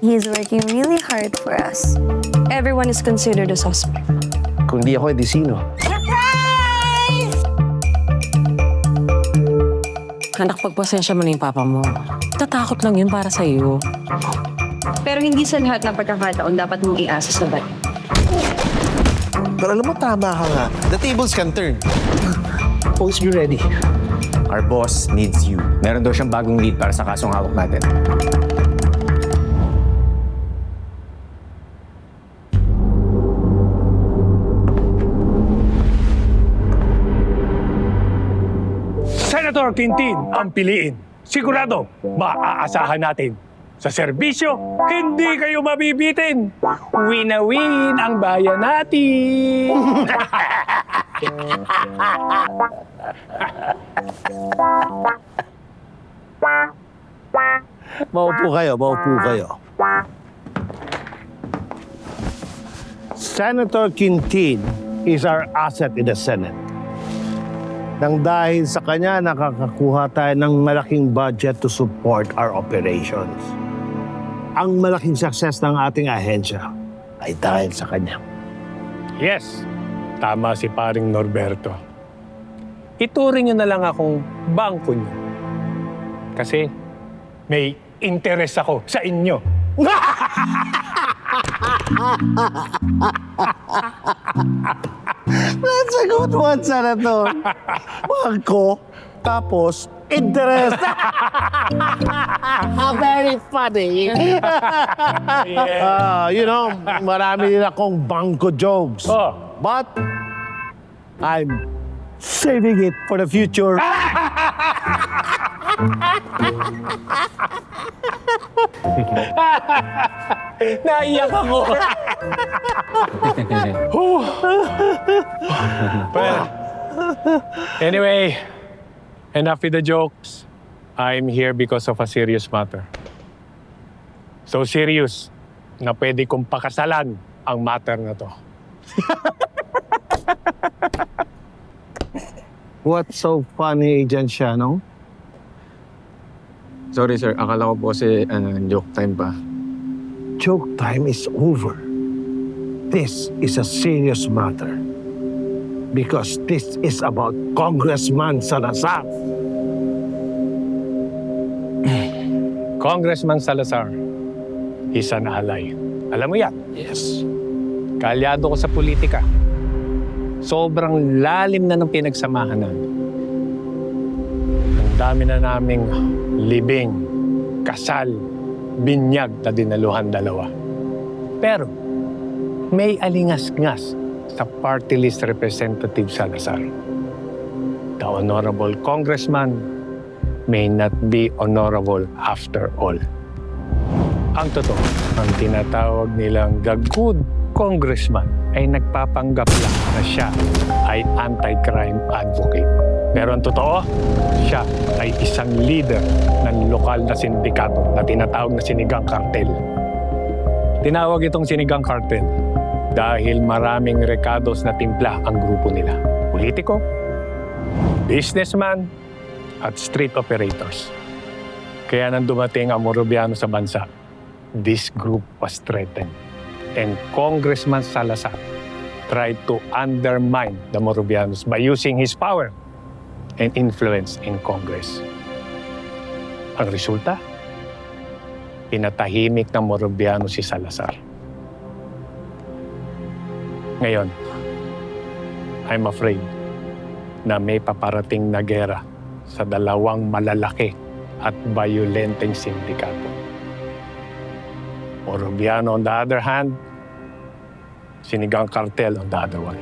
He's working really hard for us. Everyone is considered a suspect. Kung di ako, edi sino? Anak, pagpasensya mo na yung papa mo. Tatakot lang yun para sa'yo. Pero hindi sa lahat ng pagkakataon dapat mong iasa sa bat. Pero alam mo, tama ka nga. The tables can turn. Always be ready. Our boss needs you. Meron daw siyang bagong lead para sa kasong hawak natin. Senator Quintin ang piliin. Sigurado, maaasahan natin. Sa serbisyo, hindi kayo mabibitin. Win na win ang bayan natin. Maupo kayo, maupo kayo. Senator Quintin is our asset in the Senate. Nang dahil sa kanya, nakakakuha tayo ng malaking budget to support our operations. Ang malaking success ng ating ahensya ay dahil sa kanya. Yes, tama si paring Norberto. Ituring niyo na lang akong bangko niyo. Kasi may interes ako sa inyo. That's a good one, Senator. Bangko, tapos interest. Very funny. You know, marami din akong bangko jokes. Oh. But I'm saving it for the future. Naiyak ako. Whew. Well, anyway, enough with the jokes. I'm here because of a serious matter. So serious na pwede kong pakasalan ang matter na to. What's so funny, Agent Shano? Sorry sir, akala ko po kasi joke time pa. Joke time is over. This is a serious matter. Because this is about Congressman Salazar. Congressman Salazar, he's an ally. Alam mo yan? Yes. Kaalyado ko sa politika. Sobrang lalim na ng pinagsamahan namin. Ang dami na naming libing, kasal, binyag na dinaluhan dalawa. Pero may alingas-ngas sa party list representative Salazar. The honorable congressman may not be honorable after all. Ang totoo, ang tinatawag nilang the good congressman ay nagpapanggap lang na siya ay anti-crime advocate. Pero ang totoo, siya ay isang leader ng lokal na sindikato na tinatawag na Sinigang Cartel. Tinawag itong Sinigang Cartel dahil maraming rekados na timpla ang grupo nila. Politiko, businessman, at street operators. Kaya nang dumating ang Moraviano sa bansa, this group was threatened. And Congressman Salazar tried to undermine the Moravianos by using his power and influence in Congress. Ang resulta, pinatahimik ng Moraviano si Salazar. Ngayon, I'm afraid na may paparating na gera sa dalawang malalaki at bayolenteng sindikato. Moraviano on the other hand, Sinigang Cartel on the other one.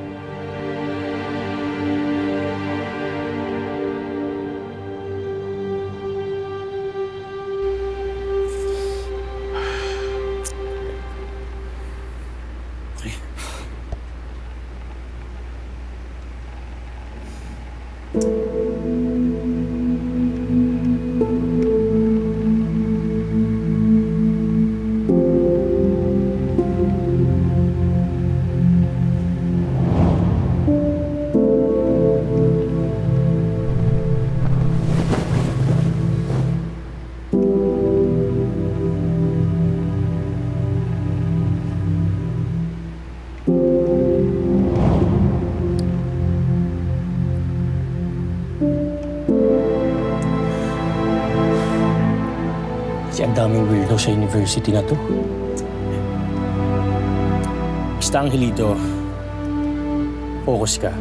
Kasi ang daming weirdo sa university na to. Basta Angelito, focus ka.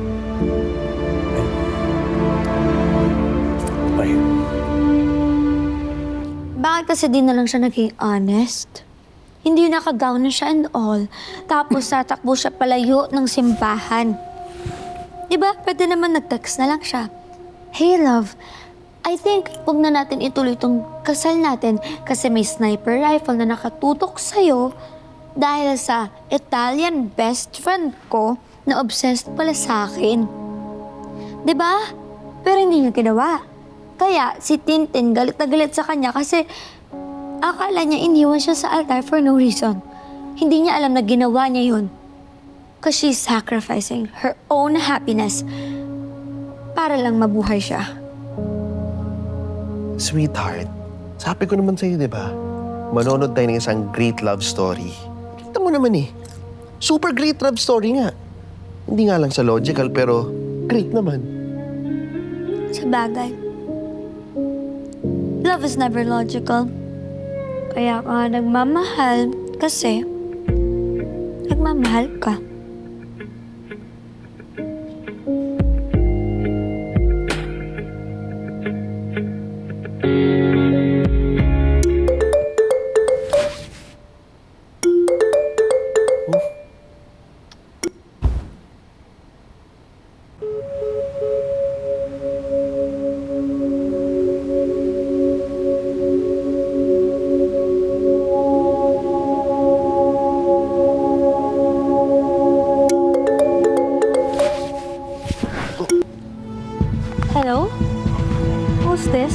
Okay? Bakit kasi di na lang siya naging honest? Hindi nakagown na siya and all. Tapos tatakbo siya palayo ng simbahan. Diba? Pwede naman nag-text na lang siya. Hey love, I think huwag na natin ituloy itong kasal natin kasi may sniper rifle na nakatutok sa'yo dahil sa Italian best friend ko na obsessed pala sa akin. Diba? Pero hindi niya ginawa. Kaya si Tintin galit na galit sa kanya kasi akala niya iniwan siya sa altar for no reason. Hindi niya alam na ginawa niya yun. Because she's sacrificing her own happiness para lang mabuhay siya. Sweetheart, sabi ko naman sa'yo, di ba? Manonood tayo ng isang great love story. Kita mo naman eh. Super great love story nga. Hindi nga lang sa logical, pero great naman. Sa bagay. Love is never logical. Kaya ka nga nagmamahal kasi nagmamahal ka. Hello? Who's this?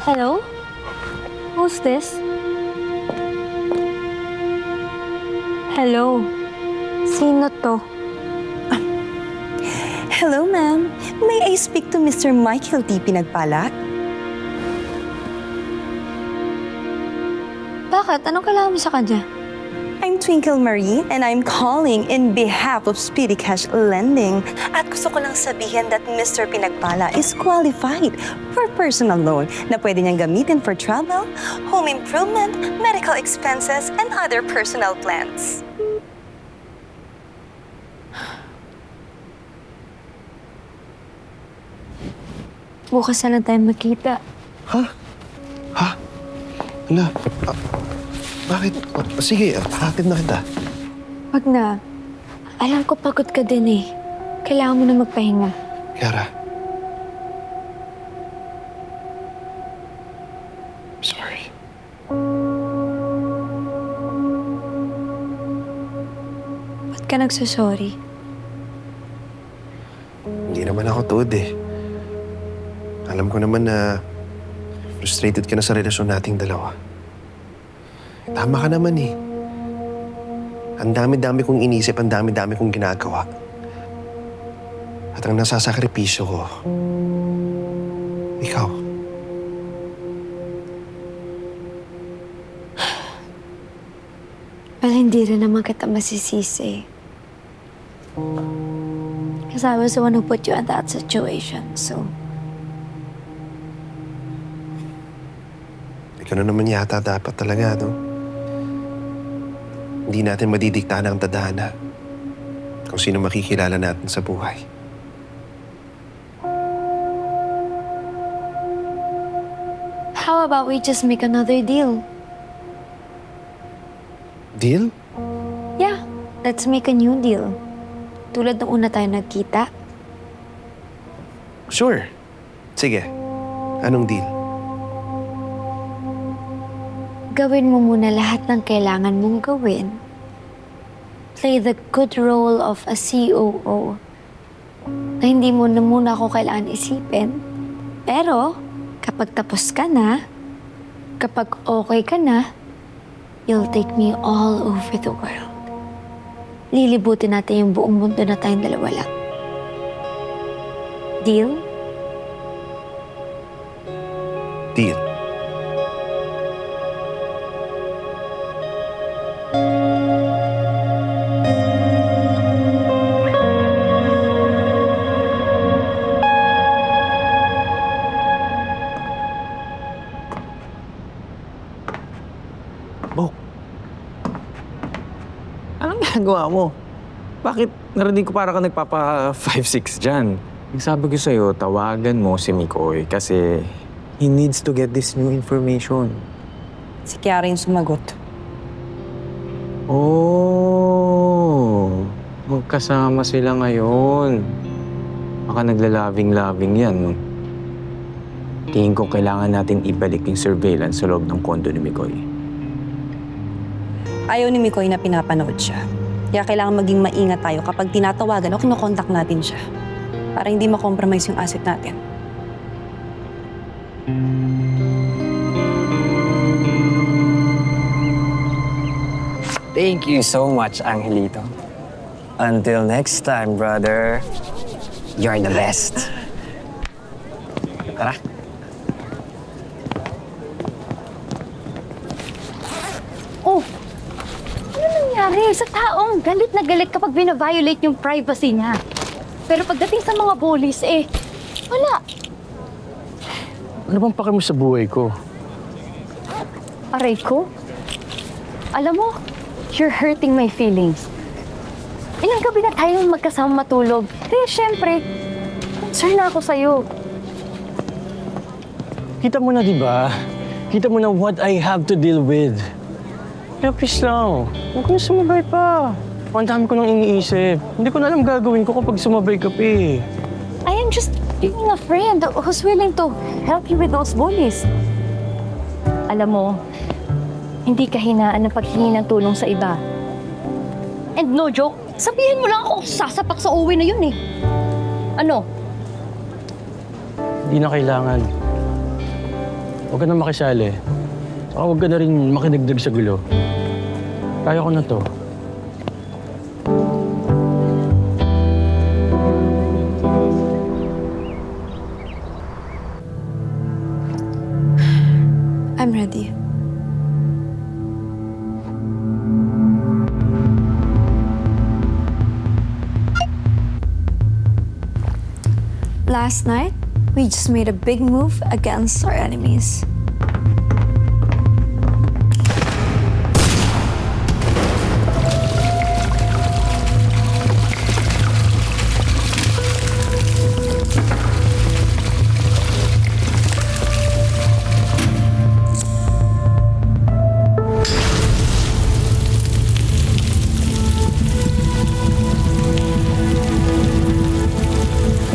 Hello? Who's this? Hello? Sino to? Hello, ma'am. May I speak to Mr. Michael D. Pinagpala? Bakit? Anong kailangan mo sa kanya? I'm Twinkle Marie and I'm calling in behalf of Speedy Cash Lending. At gusto ko lang sabihin that Mr. Pinagpala is qualified for personal loan na pwede niyang gamitin for travel, home improvement, medical expenses, and other personal plans. Bukas na lang tayo magkita. Ha? Ha? Hala, bakit? Sige, hatid na kita. Wag na. Alam ko pagod ka din eh. Kailangan mo na magpahinga. Clara. Sorry. Ba't ka nagsasorry? Hindi naman ako tuod eh. Alam ko naman na frustrated ka na sa relasyon nating dalawa. Tama ka naman eh. Ang dami-dami kong inisip, ang dami-dami kong ginagawa. At ang nasasakripisyo ko, ikaw. Well, hindi rin naman kita masisisi. Because I was the one who put you in that situation, so... Ikaw na naman yata dapat talaga, no? Hindi natin madidiktahan ang tadhana kung sino makikilala natin sa buhay. How about we just make another deal? Deal? Yeah, let's make a new deal. Tulad ng una tayo nagkita. Sure. Sige. Anong deal? Gawin mo muna lahat ng kailangan mong gawin. Play the good role of a COO. Na hindi mo na muna ako kailangan isipin. Pero, kapag tapos ka na, kapag okay ka na, you'll take me all over the world. Lilibutin natin yung buong mundo na tayong dalawa lang. Deal? Deal. Anong ginagawa mo? Bakit narinig ko para ka nagpapa 5-6 dyan? Yung sabi ko sa'yo, tawagan mo si Mikoy kasi he needs to get this new information. Si Kiara yung sumagot. Oh, magkasama sila ngayon. Baka naglalabing-labing yan. Tingin ko kailangan natin ibalik yung surveillance sa loob ng kondo ni Mikoy. Ayaw ni Mikoy na pinapanood siya. Kaya kailangan maging maingat tayo kapag tinatawagan o kinokontak natin siya. Para hindi makompromise yung asset natin. Thank you so much, Angelito. Until next time, brother. You're the best. Tara. Oh, ano nangyari sa taong galit na galit kapag bina-violate yung privacy niya? Pero pagdating sa mga bullies, wala. Ano bang pake mo sa buhay ko? Aray ko? Alam mo, you're hurting my feelings. Ilang gabi na tayong magkasama matulog. Kaya syempre, concern na ako sa'yo. Kita mo na, di ba? Kita mo na what I have to deal with. Kaya please lang, huwag ko na sumabay pa. Ang dami ko nang iniisip. Hindi ko na alam gagawin ko kapag sumabay ka pa eh. I am just being a friend who's willing to help you with those bullies. Alam mo, hindi ka hinaan ng paghingi ng tulong sa iba. And no joke, sabihin mo lang ako sasapak sa uwi na yun eh. Ano? Hindi na kailangan. Huwag ka na makisali. Saka huwag ka na rin makidagdag sa gulo. Kaya ko na to. I'm ready. Last night, we just made a big move against our enemies.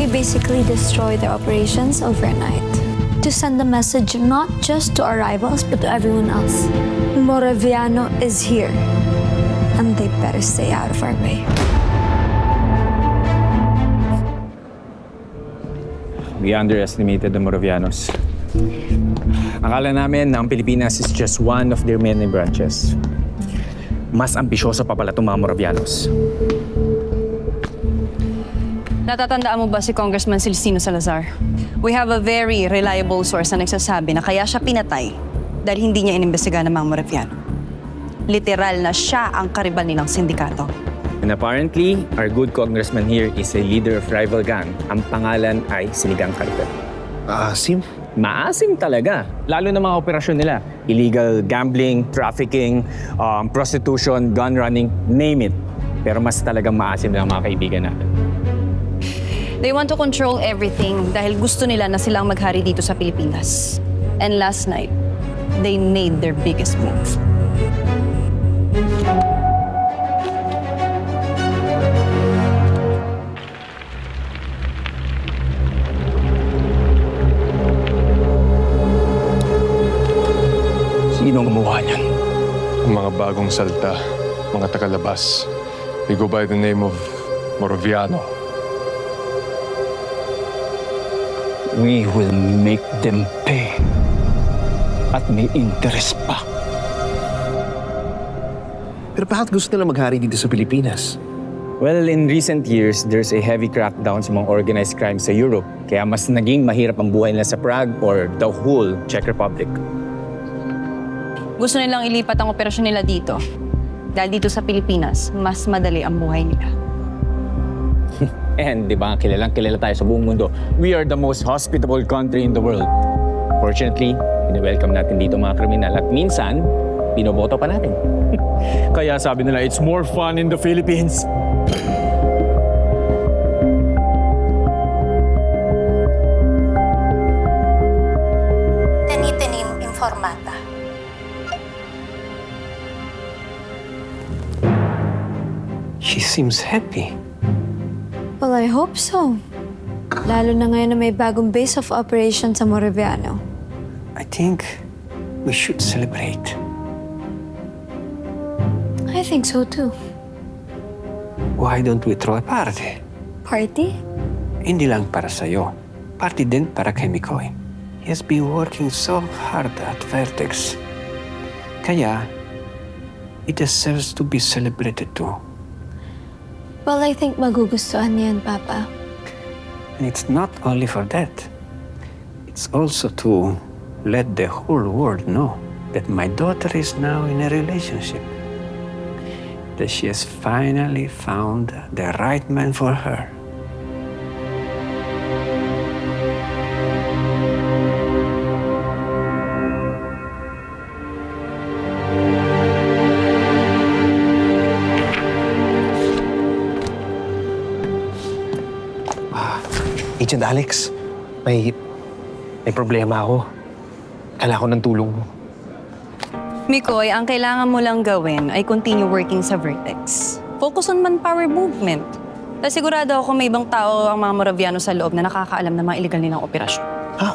We basically destroy their operations overnight to send a message not just to our rivals but to everyone else. Moraviano is here, and they better stay out of our way. We underestimated the Moravianos. Akala namin na ang Pilipinas is just one of their many branches. Mas ambisyoso pa pala itong mga Moravianos. Natatandaan mo ba si Congressman Celestino Salazar? We have a very reliable source na nagsasabi na kaya siya pinatay dahil hindi niya inimbestigahan ng mga Moraviano. Literal na siya ang karibal nilang sindikato. And apparently, our good congressman here is a leader of rival gang. Ang pangalan ay Sinigang Cartel. Sim? Maasim talaga. Lalo na mga operasyon nila. Illegal gambling, trafficking, prostitution, gun running, name it. Pero mas talagang maasim lang mga kaibigan natin. They want to control everything dahil gusto nila na silang maghari dito sa Pilipinas. And last night, they made their biggest move. Sino ang gumawa niyan? Ang mga bagong salta, mga tagalabas. They go by the name of Moraviano. We will make them pay. At may interest pa. Pero bakit gusto nila maghari dito sa Pilipinas? Well, in recent years, there's a heavy crackdown sa mga organized crime sa Europe. Kaya mas naging mahirap ang buhay nila sa Prague or the whole Czech Republic. Gusto nilang ilipat ang operasyon nila dito. Dahil dito sa Pilipinas, mas madali ang buhay nila. And di ba, kilala tayo sa buong mundo. We are the most hospitable country in the world. Fortunately, welcome natin dito mga kriminal at minsan, binoboto pa natin. Kaya sabi nila, it's more fun in the Philippines. Tenitenim informata. She seems happy. Well, I hope so. Lalo na ngayon na may bagong base of operations sa Moraviano. I think we should celebrate. I think so too. Why don't we throw a party? Party? Hindi lang para sa'yo. Party din para kay Mikoy. He has been working so hard at Vertex. Kaya, it deserves to be celebrated too. Well, I think magugustuhan niyan, Papa. And it's not only for that. It's also to let the whole world know that my daughter is now in a relationship. That she has finally found the right man for her. Agent Alex, may problema ako. Kailangan ko ng tulong mo. Mikoy, ang kailangan mo lang gawin ay continue working sa Vertex. Focus on manpower movement. Dahil sigurado ako may ibang tao ang mga Moraviano sa loob na nakakaalam ng mga illegal nilang operasyon.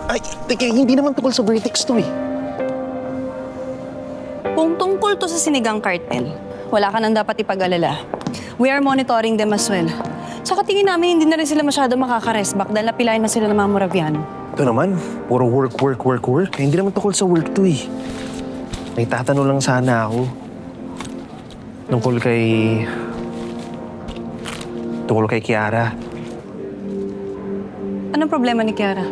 Ay, teka, hindi naman tungkol sa Vertex to eh. Kung tungkol to sa sinigang cartel, wala ka nang dapat ipag-alala. We are monitoring them as well. Saka tingin namin hindi na rin sila masyado makaka-restback dahil napilayan na sila ng mga Moraviano. Ito naman, puro work. Hindi naman tungkol sa work to eh. May tatanong lang sana ako. Tungkol kay Kiara. Anong problema ni Kiara?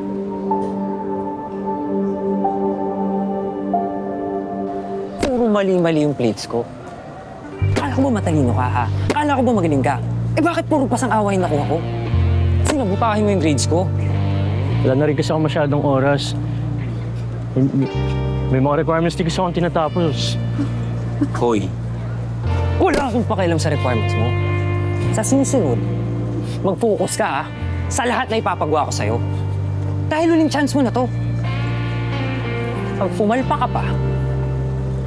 Puro mali-mali yung plates ko. Kala ko ba matalino ka, ha? Kala ko ba magaling ka? Eh bakit puro pasang away nakuha ko? Sinabutahin mo yung grades ko? Wala na rin kasi ako masyadong oras. May mga requirements di kasi akong tinatapos. Hoy, wala akong pakialam sa requirements mo. Sa sinisunod, mag-focus ka, ha? Sa lahat na ipapagawa ko sa'yo. Dahil huling chance mo na to. Pag pumalpa ka pa,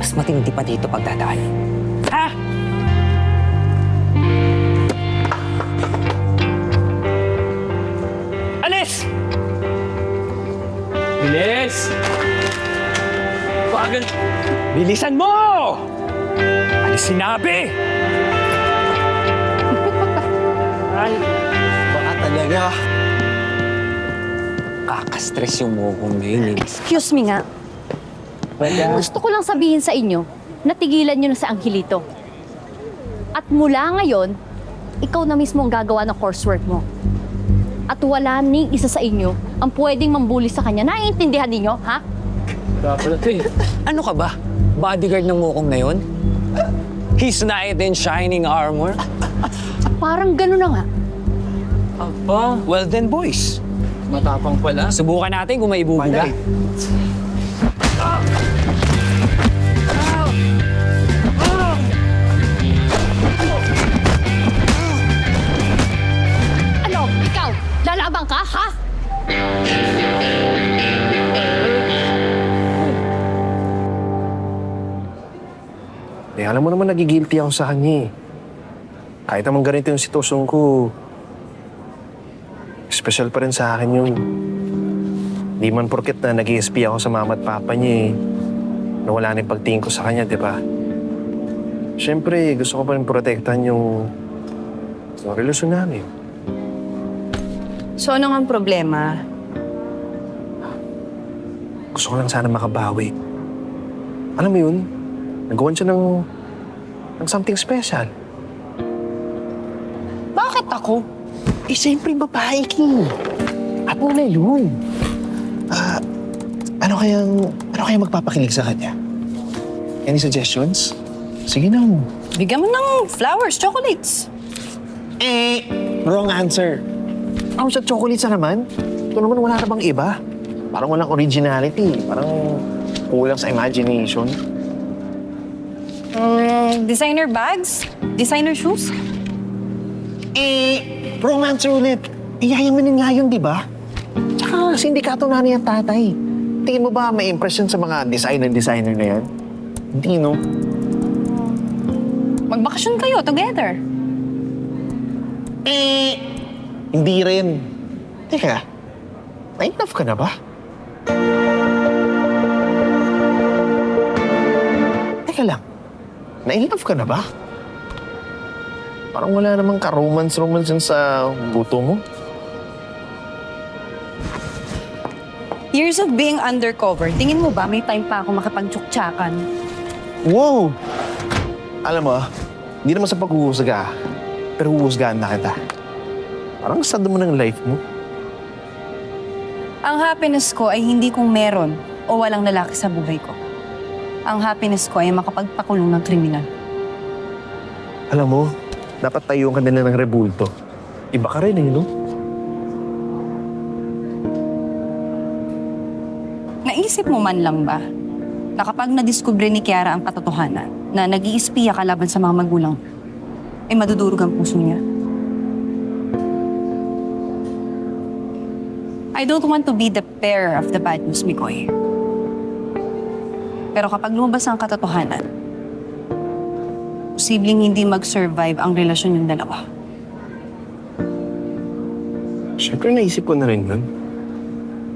mas matindi pa dito pagdadaan. Ha? Alis! Bilis! Bagal! Bilisan mo! Ano sinabi? Ay, baka talaga. Kakastress yung mukong ngayon. Excuse me nga. Gusto ko lang sabihin sa inyo, natigilan nyo na sa Angelito. At mula ngayon, ikaw na mismo ang gagawa ng coursework mo. At wala ning isa sa inyo ang pwedeng mambuli sa kanya. Naiintindihan ninyo, ha? Ano ka ba? Bodyguard ng mukong na yun? His knight in shining armor? Parang gano'n na nga. Aba, well then boys. Matapang pala. Subukan natin kung may ibubuga. Ano? Ikaw? Lalabang ka, ha? Eh, alam mo naman nagigilty ako sa kanya eh. Kahit naman ganito yung sitwasyon ko, special pa rin sa akin yung di man porket na nag-ESP ako sa mama at papa niya eh. Nawala na yung pagtingin ko sa kanya, di ba? Siyempre, gusto ko pa rin protektahan yung relasyon namin. So ano nga ang problema? Gusto ko lang sana makabawi. Alam mo yun, nagawan siya ng something special. ako? Eh, siyempre babae, King. Apo na yun. Ano kayang magpapakilig sa kanya? Any suggestions? Sige na. Bigyan mo ng flowers, chocolates. Wrong answer. Ako sa chocolates na naman. Ito naman wala na bang iba? Parang walang originality. Parang kulang sa imagination. Designer bags? Designer shoes? Wrong answer ulit. Iyayamanin nga yun, di ba? Tsaka sindikato na niya tatay. Tingin mo ba may impression sa mga designer na yan? Hindi, no? Magbakasyon kayo together. Hindi rin. Teka, na-in-love ka na ba? Teka lang, na-in-love ka na ba? Parang wala namang ka-romance yan sa buto mo. Years of being undercover, tingin mo ba may time pa ako makapag-tsuktsakan? Wow! Alam mo, hindi naman sa paghuhusga, pero huhusgahan na kita. Parang sad mo ng life mo. Ang happiness ko ay hindi kung meron o walang lalaki sa buhay ko. Ang happiness ko ay makapagpakulong ng kriminal. Alam mo, dapat tayuan ka nila ng rebulto. Iba ka rin eh, no? Naisip mo man lang ba na kapag nadiskubre ni Kiara ang katotohanan na nag-iispiya ka laban sa mga magulang, ay madudurog ang puso niya? I don't want to be the bearer of the bad news, Mikoy. Pero kapag lumabas ang katotohanan, posibleng hindi mag-survive ang relasyon yung dalawa. Siyempre, naisip ko na rin nun.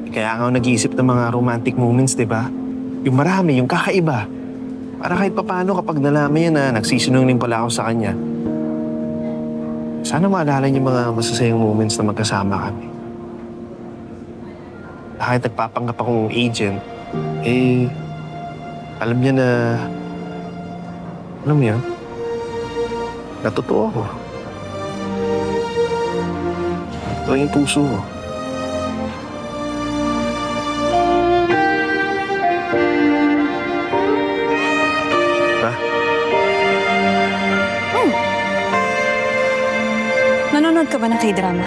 Kaya nga ako nag-iisip ng mga romantic moments, di ba? Yung marami, yung kakaiba. Para kahit papano kapag nalaman niya na nagsisinungaling pala ako sa kanya, sana maalala niya mga masasayang moments na magkasama kami. Kahit nagpapanggap akong agent, alam niya na, alam niya, na totoo ako. Totoo yung puso ko. Nanonood ka ba ng K-drama?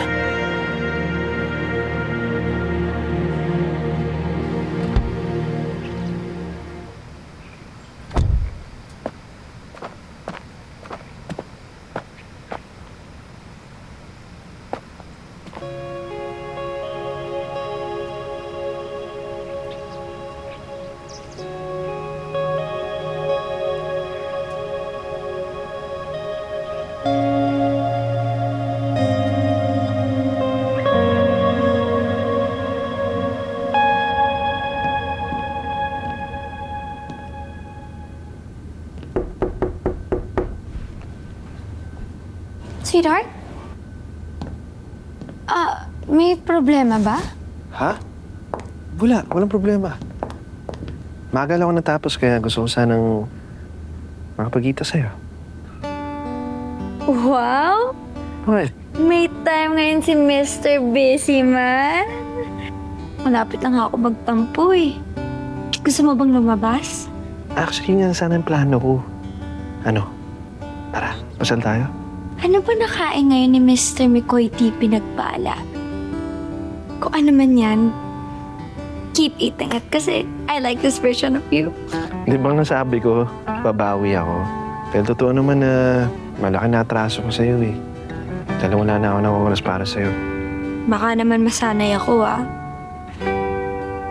Sweetheart? May problema ba? Ha? Walang problema. Magal ako natapos kaya gusto ko sanang makapagkita sa'yo. Wow! What? May time ngayon si Mr. Busy Man. Malapit lang ako magtampo eh. Gusto mo bang lumabas? Actually, nga sana ang plano ko. Ano? Tara, pasal tayo. Ano ba nakain ngayon ni Mr. Mikoy T. Pinagpala? Kung ano man yan, keep eating it kasi I like this version of you. Di ba nasabi ko, babawi ako? Pero totoo naman na malaki na atraso ko sa'yo eh. Dahil wala na ako ng oras para sa'yo. Baka naman masanay ako ah.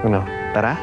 Ano, tara?